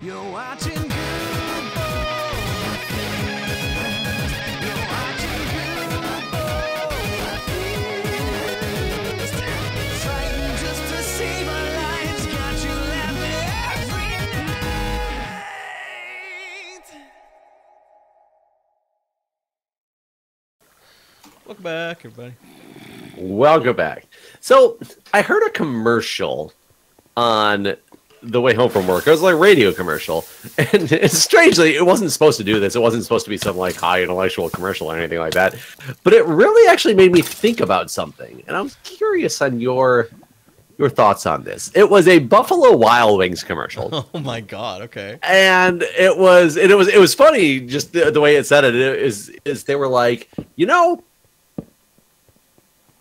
You're watching Welcome back, everybody. Welcome back. So, I heard a commercial on the way home from work. It was like a radio commercial. And strangely, it wasn't supposed to do this. It wasn't supposed to be some like high intellectual commercial or anything like that. But it really actually made me think about something. And I was curious on your thoughts on this. It was a Buffalo Wild Wings commercial. Oh my god, okay. And it was funny just the way it said it is they were like, you know,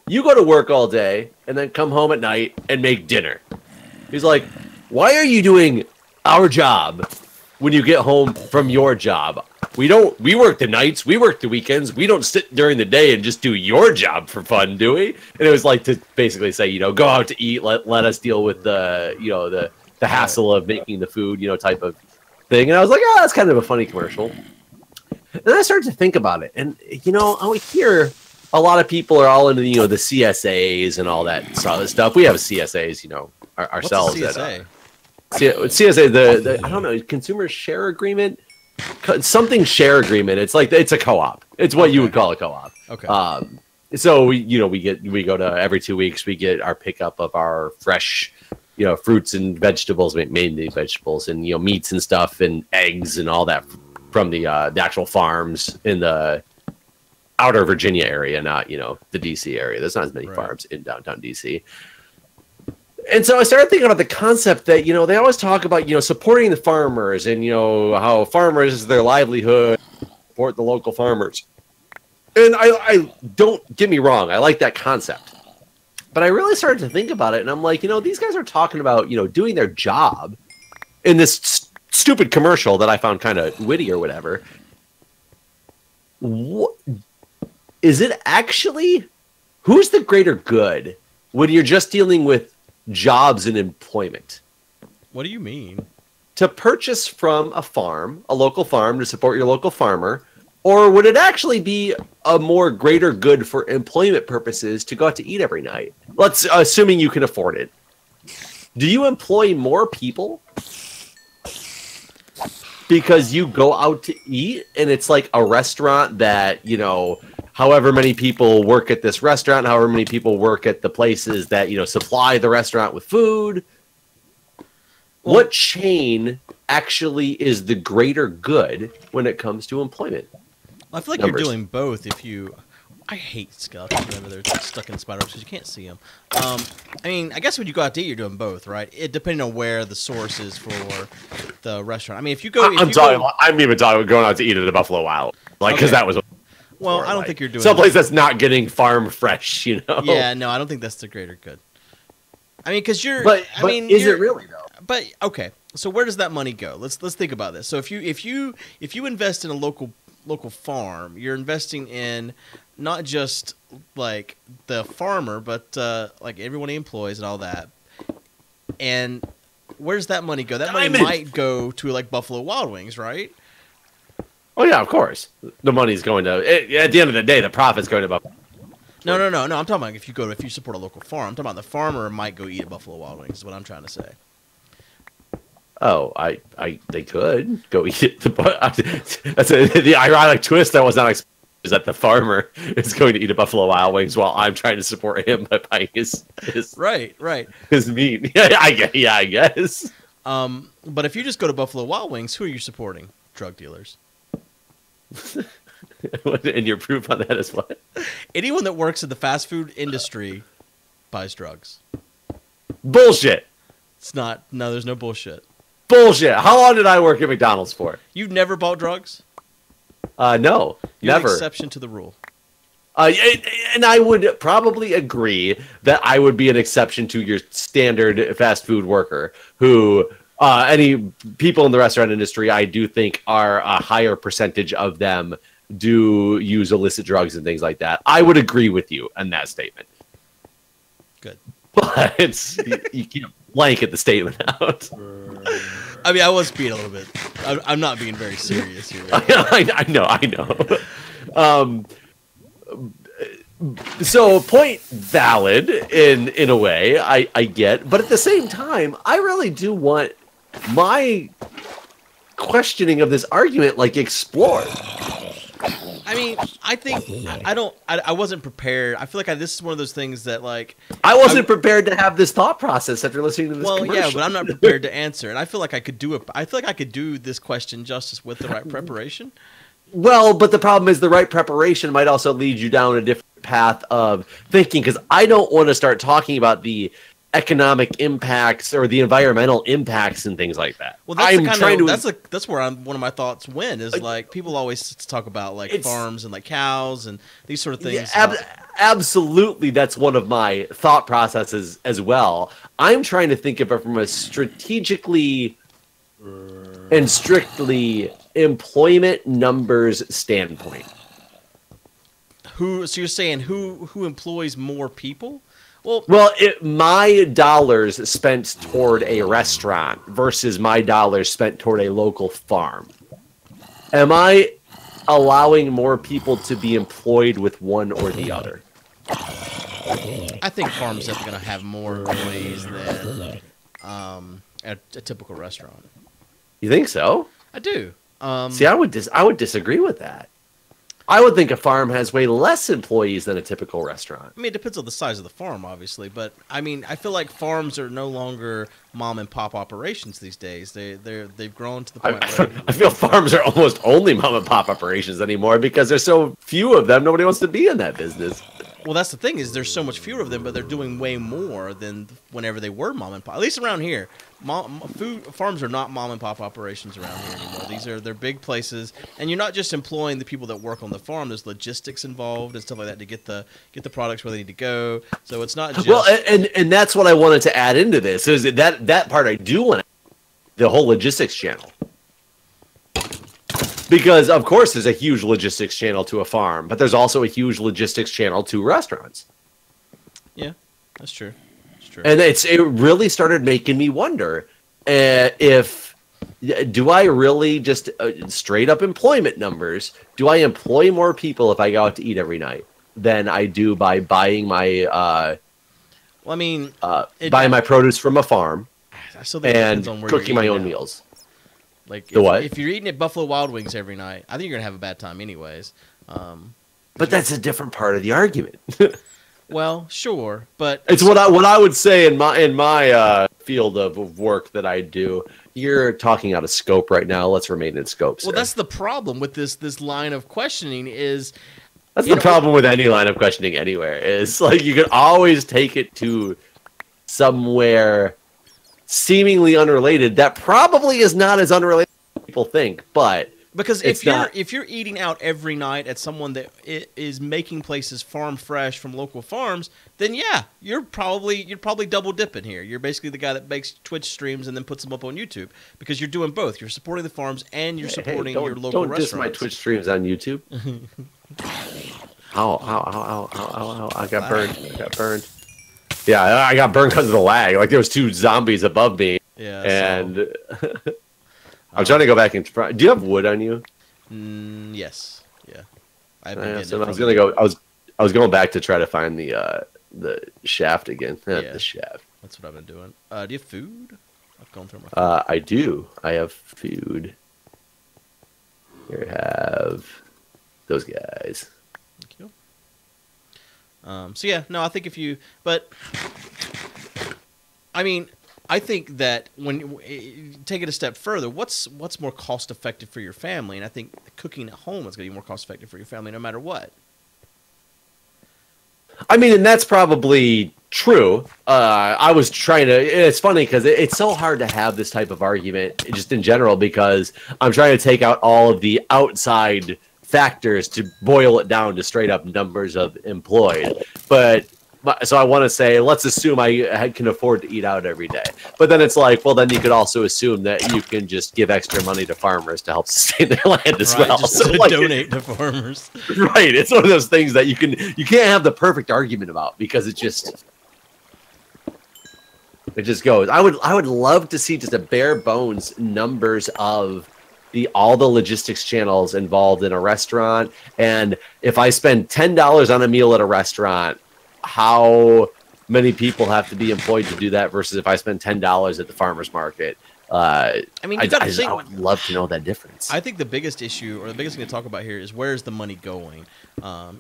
you go to work all day and then come home at night and make dinner. He's like, why are you doing our job when you get home from your job? We work the nights, we work the weekends, we don't sit during the day and just do your job for fun, do we? And it was like to basically say, you know, go out to eat, let us deal with the, you know, the hassle of making the food, you know, type of thing. And I was like, oh, that's kind of a funny commercial. And then I started to think about it. And, you know, I would hear a lot of people are all into, you know, the CSAs and all that stuff. We have CSAs, you know, ourselves. What's a CSA? CSA, the I don't know, consumer share agreement, something share agreement. It's like it's a co-op. It's what you would call a co-op. Okay. So we go to every 2 weeks. We get our pickup of our fresh, you know, fruits and vegetables, mainly vegetables, and you know, meats and stuff, and eggs and all that from the actual farms in the outer Virginia area, not, you know, the DC area. There's not as many farms in downtown DC. And so I started thinking about the concept that, you know, they always talk about, you know, supporting the farmers and, you know, how farmers is their livelihood, support the local farmers. And I don't get me wrong, I like that concept. But I really started to think about it, and I'm like, you know, these guys are talking about, you know, doing their job in this stupid commercial that I found kind of witty or whatever. What is it actually? Who's the greater good when you're just dealing with jobs and employment? What do you mean? To purchase from a farm, a local farm, to support your local farmer, or would it actually be a more greater good for employment purposes to go out to eat every night? Let's assuming you can afford it. Do you employ more people because you go out to eat and it's like a restaurant that, you know, however many people work at this restaurant, however many people work at the places that, you know, supply the restaurant with food? Well, what chain actually is the greater good when it comes to employment? I feel like you're doing both if you... I hate skeletons whenever they're stuck in spider webs because you can't see them. I mean, I guess when you go out to eat, you're doing both, right? It depending on where the source is for the restaurant. I mean, if you go... I'm even talking going out to eat at a Buffalo Wild. Like, because that was... Well, I don't think you're doing... Someplace that's not getting farm fresh, you know? Yeah, no, I don't think that's the greater good. I mean, because you're... But is it really, though? But, okay, so where does that money go? Let's think about this. So if you invest in a local farm, you're investing in not just, like, the farmer, but, like, everyone he employs and all that. And where does that money go? That money might go to, like, Buffalo Wild Wings, right? Oh, yeah, of course. The money's going to... At the end of the day, the profit's going to Buffalo. No. I'm talking about if you support a local farm. I'm talking about the farmer might go eat at Buffalo Wild Wings is what I'm trying to say. Oh, they could go eat it. That's the ironic twist I was not expecting, is that the farmer is going to eat a Buffalo Wild Wings while I'm trying to support him by buying his right his meat. Yeah, I guess. But if you just go to Buffalo Wild Wings, who are you supporting? Drug dealers. And your proof on that is what? Anyone that works in the fast food industry buys drugs. Bullshit. It's not. No, there's no bullshit. Bullshit. How long did I work at McDonald's for? You've never bought drugs? No, You're never. An exception to the rule. And I would probably agree that I would be an exception to your standard fast food worker who... any people in the restaurant industry, I do think are a higher percentage of them do use illicit drugs and things like that. I would agree with you on that statement. Good. But you can't blanket the statement out. I mean, I was being a little bit. I'm not being very serious here. I know. So point valid in a way, I get, but at the same time, I really do want my questioning of this argument like explored. I mean, I think I wasn't prepared. I feel like this is one of those things that like I wasn't prepared to have this thought process after listening to this. Well, commercial. yeah, but I'm not prepared to answer, and I feel like I could do it. I feel like I could do this question justice with the right preparation. Well, but the problem is the right preparation might also lead you down a different path of thinking, because I don't want to start talking about the economic impacts or the environmental impacts and things like that. Well, that's where one of my thoughts went is like people always talk about like farms and like cows and these sort of things. Yeah, absolutely, that's one of my thought processes as well. I'm trying to think of it from a strategically and strictly employment numbers standpoint. So you're saying who employs more people? Well, my dollars spent toward a restaurant versus my dollars spent toward a local farm. Am I allowing more people to be employed with one or the other? I think farms are going to have more employees than a typical restaurant. You think so? I do. See, I would disagree with that. I would think a farm has way less employees than a typical restaurant. I mean, it depends on the size of the farm, obviously, but I mean, I feel like farms are no longer mom and pop operations these days. They've grown to the point where I feel farms are almost only mom and pop operations anymore because there's so few of them. Nobody wants to be in that business. Well, that's the thing is there's so much fewer of them, but they're doing way more than whenever they were mom and pop. At least around here, farms are not mom and pop operations around here anymore. They're big places, and you're not just employing the people that work on the farm. There's logistics involved and stuff like that to get the products where they need to go. So it's not just and that's what I wanted to add into this is that part I do want the whole logistics channel. Because, of course, there's a huge logistics channel to a farm, but there's also a huge logistics channel to restaurants. Yeah, that's true. That's true. And it really started making me wonder do I really just straight up employment numbers, do I employ more people if I go out to eat every night than I do by buying my buying my produce from a farm and cooking my own meals? Like, if you're eating at Buffalo Wild Wings every night, I think you're going to have a bad time anyways. But that's a different part of the argument. Well, sure, but... It's what I would say in my field of work that I do. You're talking out of scope right now. Let's remain in scope. Well, that's the problem with this line of questioning is... That's the problem with any line of questioning anywhere. Is like you can always take it to somewhere seemingly unrelated that probably is not as unrelated as people think, but because if you're eating out every night at someone that is making places farm fresh from local farms, then yeah, you're probably double dipping here. You're basically the guy that makes Twitch streams and then puts them up on YouTube because you're doing both. You're supporting the farms and you're supporting your local restaurants. Don't diss my Twitch streams on YouTube. Ow, I got burned. Yeah, I got burned because of the lag. Like there was two zombies above me. Yeah. And I'm trying to go back and try. Do you have wood on you? Yes. Yeah. I was going back to try to find the shaft again. The shaft. That's what I've been doing. Do you have food? I've gone through my food. I do. I have food. Here I have those guys. Thank you. So yeah, no, I think I mean, I think that when you take it a step further, what's more cost effective for your family? And I think cooking at home is going to be more cost effective for your family no matter what. I mean, and that's probably true. I was trying to, it's funny because it's so hard to have this type of argument just in general because I'm trying to take out all of the outside factors to boil it down to straight up numbers of employed. So I want to say, let's assume I can afford to eat out every day. But then it's like, well, then you could also assume that you can just give extra money to farmers to help sustain their land as well. Just so donate to farmers. Right. It's one of those things that you can't have the perfect argument about because it just... It just goes. I would love to see just a bare bones numbers of all the logistics channels involved in a restaurant. And if I spend $10 on a meal at a restaurant, how many people have to be employed to do that versus if I spend $10 at the farmer's market? I mean, I would love to know that difference. I think the biggest issue, or the biggest thing to talk about here, is where's the money going?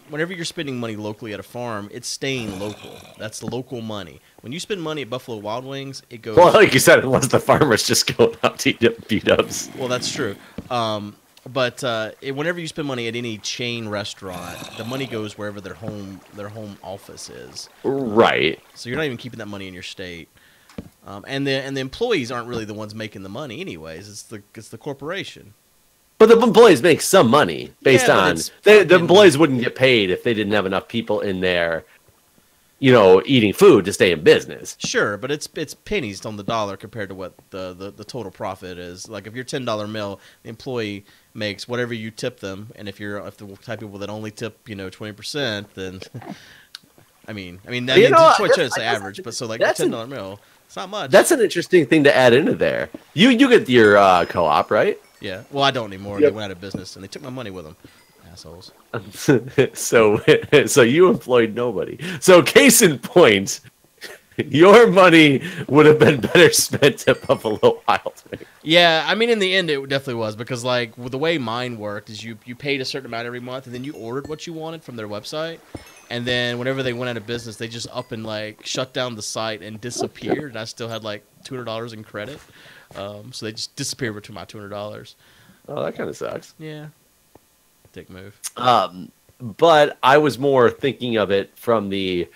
Whenever you're spending money locally at a farm, it's staying local. That's the local money. When you spend money at Buffalo Wild Wings, it goes... Well, like you said, unless the farmer's just going out to eat B-dubs. Well, that's true. But whenever you spend money at any chain restaurant, the money goes wherever their home office is. Right. So you're not even keeping that money in your state. And the employees aren't really the ones making the money, anyways. It's the corporation. But the employees make some money based on the employees wouldn't get paid if they didn't have enough people in there, eating food to stay in business. Sure, but it's pennies on the dollar compared to what the total profit is. Like if you're $10 meal, the employee makes whatever you tip them, and if the type of people that only tip 20%, then I mean, it's the average, but so like a $10 meal. It's not much. That's an interesting thing to add into there. You get your co-op, right? Yeah. Well, I don't anymore. Yep. They went out of business, and they took my money with them. Assholes. So you employed nobody. So case in point, your money would have been better spent at Buffalo Wild Wings. Yeah, I mean, in the end, it definitely was because, like, the way mine worked is you paid a certain amount every month, and then you ordered what you wanted from their website. And then whenever they went out of business, they just up and like shut down the site and disappeared. And I still had like $200 in credit, so they just disappeared between my $200. Oh, that kind of sucks. Yeah, dick move. But I was more thinking of it from the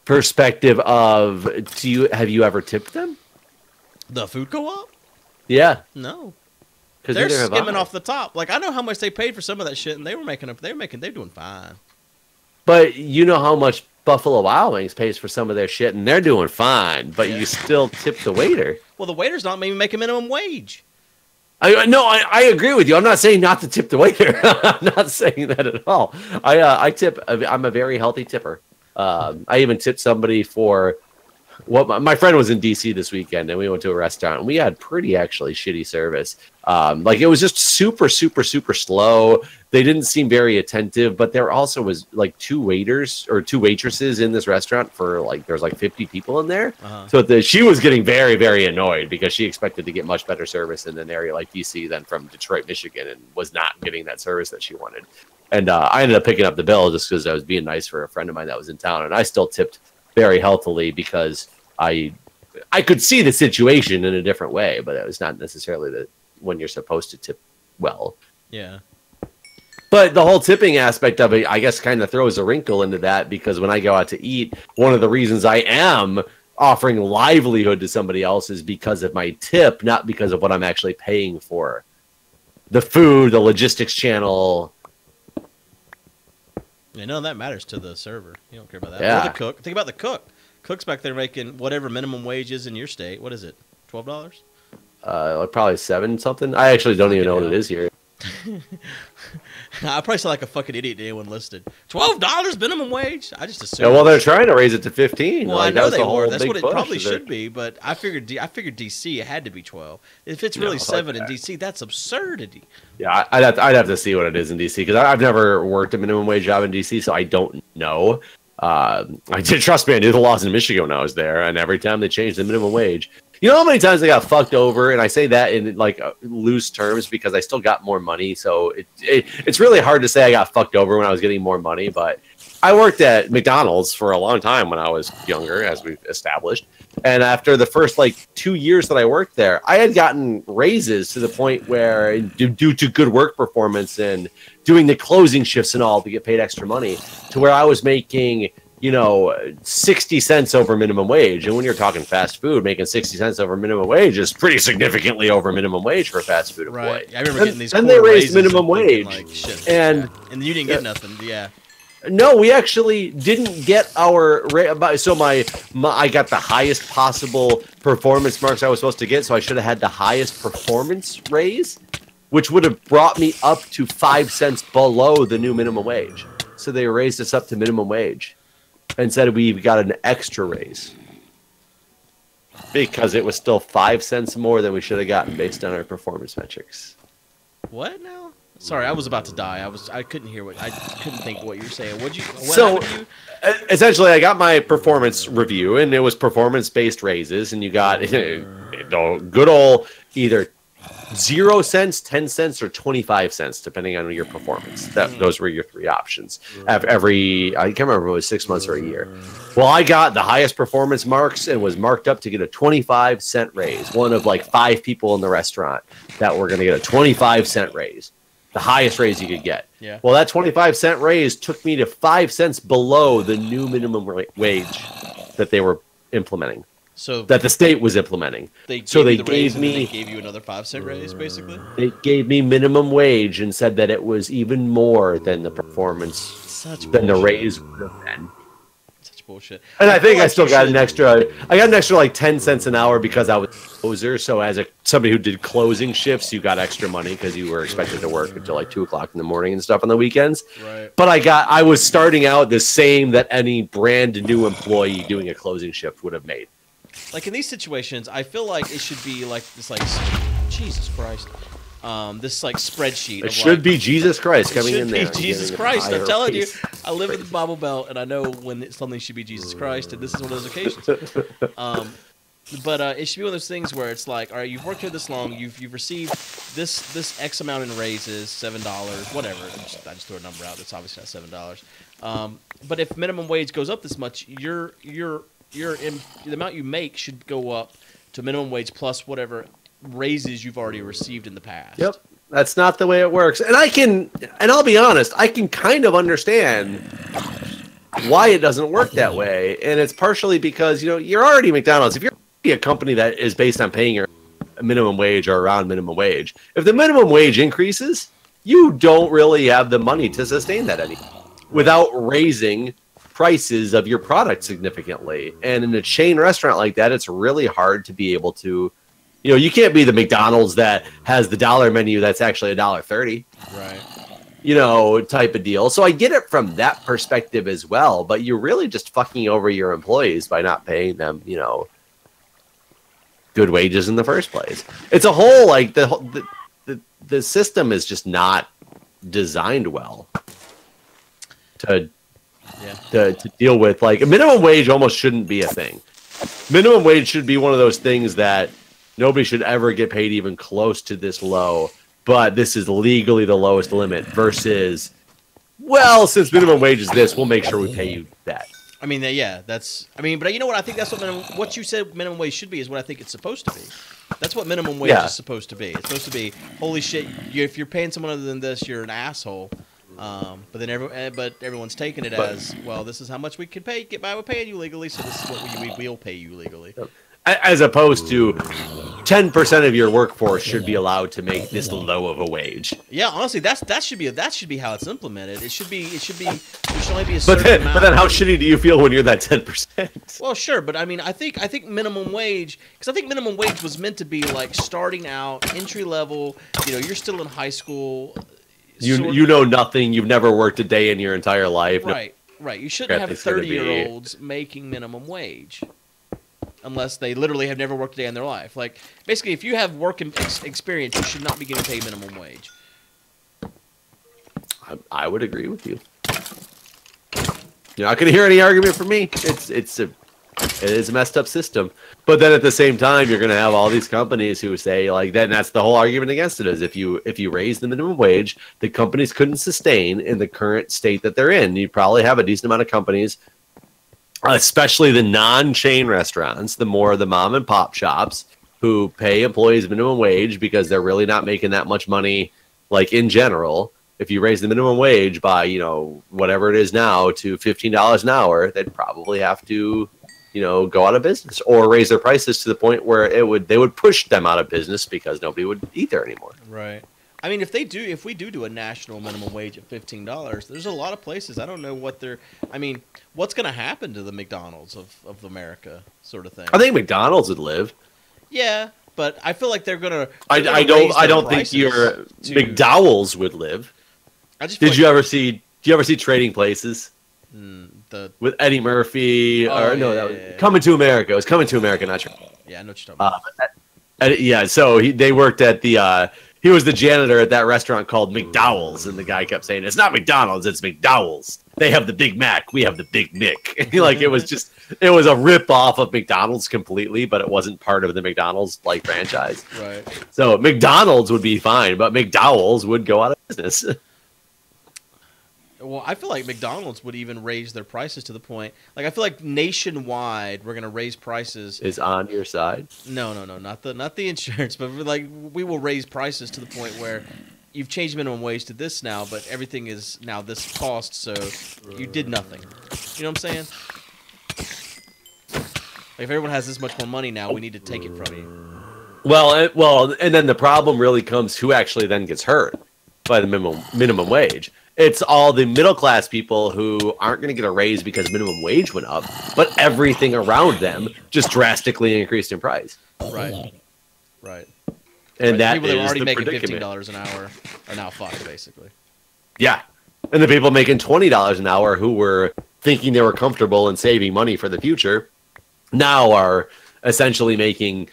perspective of: have you ever tipped them? The food co-op? Yeah. No. They're skimming off the top. Like I know how much they paid for some of that shit, and they're doing fine. But you know how much Buffalo Wild Wings pays for some of their shit, and they're doing fine. But you still tip the waiter. Well, the waiter's not maybe making minimum wage. I agree with you. I'm not saying not to tip the waiter. I'm not saying that at all. I tip. I'm a very healthy tipper. I even tipped somebody for. Well, my friend was in DC this weekend, and we went to a restaurant, and we had pretty actually shitty service. Like it was just super, super, super slow. They didn't seem very attentive, but there also was like two waitresses in this restaurant for like there's like 50 people in there. So she was getting very, very annoyed because she expected to get much better service in an area like DC than from Detroit, Michigan, and was not getting that service that she wanted. And I ended up picking up the bill just because I was being nice for a friend of mine that was in town, and I still tipped very healthily because I could see the situation in a different way, but it was not necessarily when you're supposed to tip well. Yeah. But the whole tipping aspect of it, I guess, kind of throws a wrinkle into that because when I go out to eat, one of the reasons I am offering livelihood to somebody else is because of my tip, not because of what I'm actually paying for. The food, the logistics channel. Yeah, none of that matters to the server. You don't care about that. Yeah. Or the cook. Think about the cook. Cook's back there making whatever minimum wage is in your state. What is it? $12? Probably 7 something. I actually don't even know what it is here. I probably sound like a fucking idiot to anyone listed. $12 minimum wage? I just assumed. Yeah, well, they're trying to raise it to 15. Well, I know they were. That's what it probably should be. But I figured DC it had to be 12. If it's really 7 in DC, that's absurdity. Yeah, I'd have to see what it is in DC because I've never worked a minimum wage job in DC, so I don't know. Trust me, I knew the laws in Michigan when I was there, and every time they changed the minimum wage. You know how many times I got fucked over, and I say that in like loose terms because I still got more money. So it's really hard to say I got fucked over when I was getting more money. But I worked at McDonald's for a long time when I was younger, as we've established. And after the first like 2 years that I worked there, I had gotten raises to the point where, due to good work performance and doing the closing shifts and all, to get paid extra money, to where I was making 60 cents over minimum wage. And when you're talking fast food, making 60 cents over minimum wage is pretty significantly over minimum wage for a fast food employee. Right. I remember getting these. And they raised minimum wage. Like, shit, and you didn't get nothing. Yeah. No, we actually didn't get our so I got the highest possible performance marks I was supposed to get, so I should have had the highest performance raise, which would have brought me up to 5 cents below the new minimum wage. So they raised us up to minimum wage. and said we've got an extra raise because it was still 5 cents more than we should have gotten based on our performance metrics. What now? Sorry, I was about to die. I couldn't hear I couldn't think what you were saying. What so, happened to you? Essentially, I got my performance review, and it was performance-based raises, and you got good old either 0 cents, 10 cents, or 25 cents, depending on your performance. Those were your 3 options. I can't remember if it was 6 months or a year. Well, I got the highest performance marks and was marked up to get a 25-cent raise. One of like 5 people in the restaurant that were going to get a 25-cent raise. The highest raise you could get. Yeah. Well, that 25-cent raise took me to 5 cents below the new minimum wage that they were implementing. So that the state was implementing. They gave you another 5-cent raise, basically. They gave me minimum wage and said that it was even more than the performance than the raise would have been. Such bullshit. And I think I still got an extra. I got an extra like 10 cents an hour because I was a closer. So as somebody who did closing shifts, you got extra money because you were expected to work until like 2 o'clock in the morning and stuff on the weekends. Right. But I was starting out the same that any brand new employee doing a closing shift would have made. Like in these situations, I feel like it should be like this, like Jesus Christ, this like spreadsheet. It should be Jesus Christ coming in there. It should be Jesus Christ. I'm telling you, I live in the Bible Belt, and I know when something should be Jesus Christ, and this is one of those occasions. But it should be one of those things where it's like, all right, you've worked here this long, you've received this X amount in raises, $7, whatever. I just threw a number out. That's obviously not $7. But if minimum wage goes up this much, the amount you make should go up to minimum wage plus whatever raises you've already received in the past. Yep. That's not the way it works. And I'll be honest, I can kind of understand why it doesn't work that way. And it's partially because, you're already McDonald's. If you're a company that is based on paying your minimum wage or around minimum wage, if the minimum wage increases, you don't really have the money to sustain that anymore without raising prices of your product significantly. And in a chain restaurant like that, it's really hard to be able to, you can't be the McDonald's that has the dollar menu that's actually $1.30. Right. Type of deal. So I get it from that perspective as well, but you're really just fucking over your employees by not paying them, good wages in the first place. It's a whole, like, the system is just not designed well to deal with. Like, a minimum wage almost shouldn't be a thing. Minimum wage should be one of those things that nobody should ever get paid even close to this low, but this is legally the lowest limit versus, well, since minimum wage is this, we'll make sure we pay you that. I mean, yeah, but you know what? I think that's what you said minimum wage should be is what I think it's supposed to be. That's what minimum wage is supposed to be. It's supposed to be, holy shit, if you're paying someone other than this, you're an asshole. But everyone's taking it as, well, this is how much we can get by with paying you legally, so this is what we will pay you legally. As opposed to 10% of your workforce should be allowed to make this low of a wage. Yeah, honestly, that should be how it's implemented. It should only be a certain amount. But then how shitty do you feel when you're that 10%? Well, sure, but I mean, I think minimum wage, because I think minimum wage was meant to be like starting out, entry level. You're still in high school. You know nothing. You've never worked a day in your entire life. Right. You shouldn't have 30-year-olds making minimum wage unless they literally have never worked a day in their life. Like, basically, if you have work experience, you should not be getting paid minimum wage. I would agree with you. You're not going to hear any argument from me. It is a messed up system. But then at the same time, you're going to have all these companies who say, like, then that's the whole argument against it is if you raise the minimum wage, the companies couldn't sustain in the current state that they're in. You'd probably have a decent amount of companies, especially the non-chain restaurants, the mom and pop shops who pay employees minimum wage because they're really not making that much money, like, in general. If you raise the minimum wage by, whatever it is now to $15 an hour, they'd probably have to, go out of business or raise their prices to the point where they would push them out of business because nobody would eat there anymore. Right. I mean, if we do a national minimum wage at $15, there's a lot of places. I don't know what's going to happen to the McDonald's of America, sort of thing. I think McDonald's would live. Yeah, but I feel like they're gonna. I don't think your McDowell's would live. Do you ever see Trading Places? with Eddie Murphy, Oh, or no, yeah, that was yeah, yeah. Coming to America. It was Coming to America, not sure. Yeah, I know what you're talking about. Yeah, so they worked at the. He was the janitor at that restaurant called McDowell's, and the guy kept saying, "It's not McDonald's, it's McDowell's. They have the Big Mac, we have the Big Mick." Like it was a rip off of McDonald's completely, but it wasn't part of the McDonald's like franchise. Right. So McDonald's would be fine, but McDowell's would go out of business. Well, I feel like McDonald's would even raise their prices to the point. Like, I feel like nationwide, we're gonna raise prices. Is on your side? No, not the insurance, but we will raise prices to the point where you've changed minimum wage to this now, but everything is now this cost, so you did nothing. You know what I'm saying? Like, if everyone has this much more money now, we need to take it from you. Well, and then the problem really comes who actually then gets hurt by the minimum wage. It's all the middle class people who aren't going to get a raise because minimum wage went up, but everything around them just drastically increased in price. Right. And that people that were is already the making predicament. $15 an hour are now fucked, basically. Yeah. And the people making $20 an hour who were thinking they were comfortable and saving money for the future now are essentially making,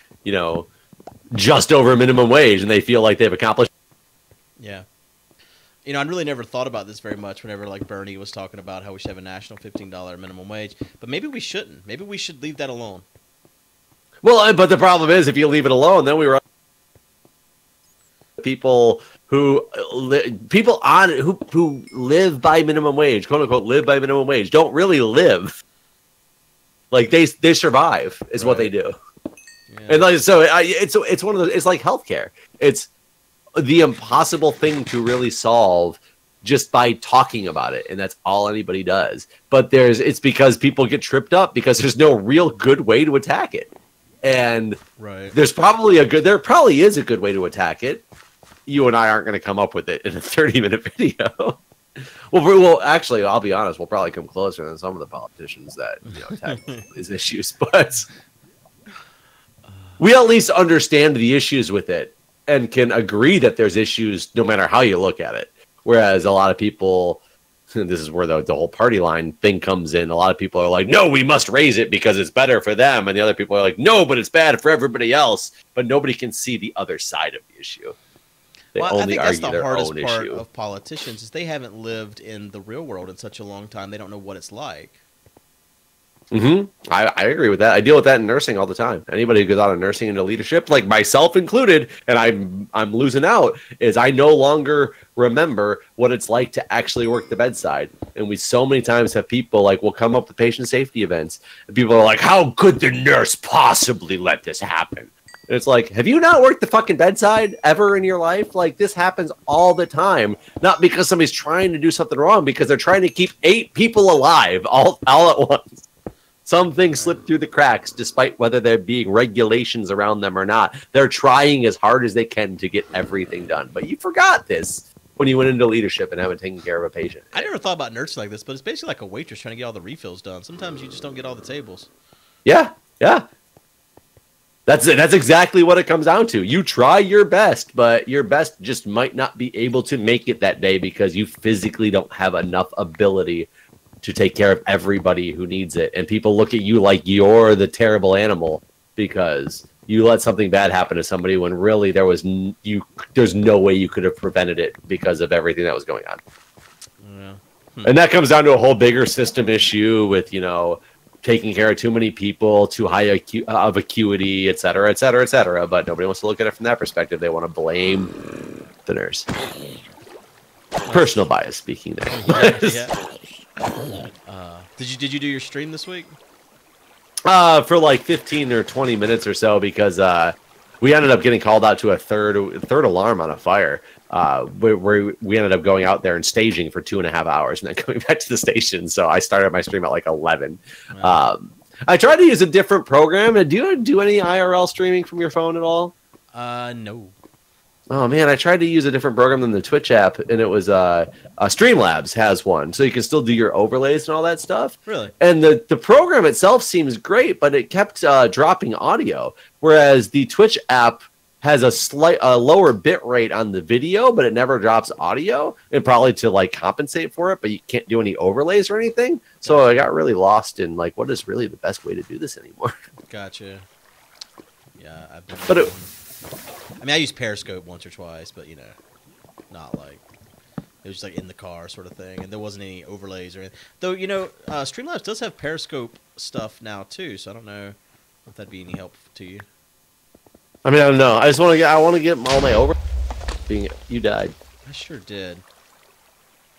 just over minimum wage, and they feel like they've accomplished. Yeah. I'd really never thought about this very much whenever, like, Bernie was talking about how we should have a national $15 minimum wage. But maybe we shouldn't. Maybe we should leave that alone. Well, but the problem is, if you leave it alone, then we run people who live by minimum wage, quote unquote, live by minimum wage, don't really live. Like they survive is what they do. Yeah. And like it's one of those. It's like healthcare. It's the impossible thing to really solve just by talking about it, and that's all anybody does. But it's because people get tripped up because there's no real good way to attack it. And there probably is a good way to attack it. You and I aren't going to come up with it in a 30-minute video. Well, actually, I'll be honest. We'll probably come closer than some of the politicians that attack these issues. But we at least understand the issues with it and can agree that there's issues no matter how you look at it. Whereas a lot of people, this is where the whole party line thing comes in. A lot of people are like, no, we must raise it because it's better for them. And the other people are like, no, but it's bad for everybody else. But nobody can see the other side of the issue. They only I think that's the argue their hardest own part issue. of politicians is they haven't lived in the real world in such a long time. They don't know what it's like. Mm-hmm. I agree with that. I deal with that in nursing all the time. Anybody who goes out of nursing into leadership, like myself included, and I'm losing out, is I no longer remember what it's like to actually work the bedside. And we so many times have people like will come up with patient safety events, and people are like, "How could the nurse possibly let this happen?" And it's like, have you not worked the fucking bedside ever in your life? Like, this happens all the time. Not because somebody's trying to do something wrong, because they're trying to keep 8 people alive all at once. Some things slip through the cracks, despite whether there being regulations around them or not. They're trying as hard as they can to get everything done. But you forgot this when you went into leadership and haven't taken care of a patient. I never thought about nursing like this, but it's basically like a waitress trying to get all the refills done. Sometimes you just don't get all the tables. Yeah. That's it. That's exactly what it comes down to. You try your best, but your best just might not be able to make it that day because you physically don't have enough ability to take care of everybody who needs it. And people look at you like you're the terrible animal because you let something bad happen to somebody when really there's no way you could have prevented it because of everything that was going on. Yeah. And that comes down to a whole bigger system issue with, taking care of too many people, too high of acuity, et cetera, et cetera, et cetera. But nobody wants to look at it from that perspective. They want to blame the nurse. Personal bias speaking there. Did you do your stream this week? For like 15 or 20 minutes or so, because we ended up getting called out to a third alarm on a fire. Where we ended up going out there and staging for 2.5 hours and then coming back to the station. So I started my stream at like 11. Wow. I tried to use a different program. Do you do any IRL streaming from your phone at all? No. Oh man, I tried to use a different program than the Twitch app, and it was Streamlabs has one, so you can still do your overlays and all that stuff. Really? And the program itself seems great, but it kept dropping audio, whereas the Twitch app has a lower bit rate on the video, but it never drops audio, and probably to like compensate for it, but you can't do any overlays or anything. So I got really lost in like what is really the best way to do this anymore. Gotcha. Yeah, But I mean, I used Periscope once or twice, but you know, not like it was just like in the car sort of thing, and there wasn't any overlays or anything. Though you know, Streamlabs does have Periscope stuff now too, so I don't know if that'd be any help to you. I mean, I don't know. I want to get all my over. You died. I sure did.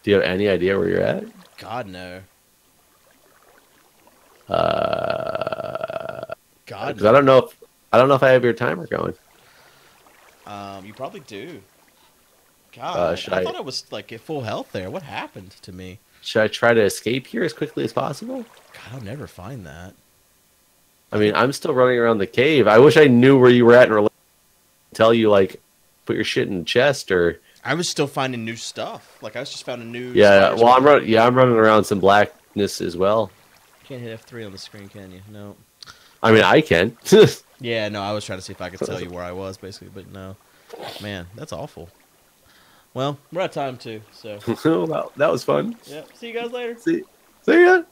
Do you have any idea where you're at? God no. God, God. I don't know if I have your timer going. You probably do. God, Should I thought I was like at full health there. What happened to me? Should I try to escape here as quickly as possible? God, I'll never find that. I mean, I'm still running around the cave. I wish I knew where you were at and tell you like put your shit in the chest or. I was still finding new stuff. Like I was just found a new. Yeah, well, I'm running. Yeah, I'm running around some blackness as well. Can't hit F3 on the screen, can you? No. I mean, I can. Yeah, no. I was trying to see if I could tell you where I was, basically, but no. Man, that's awful. Well, we're out of time too, so. That was fun. Yeah. See you guys later. See ya.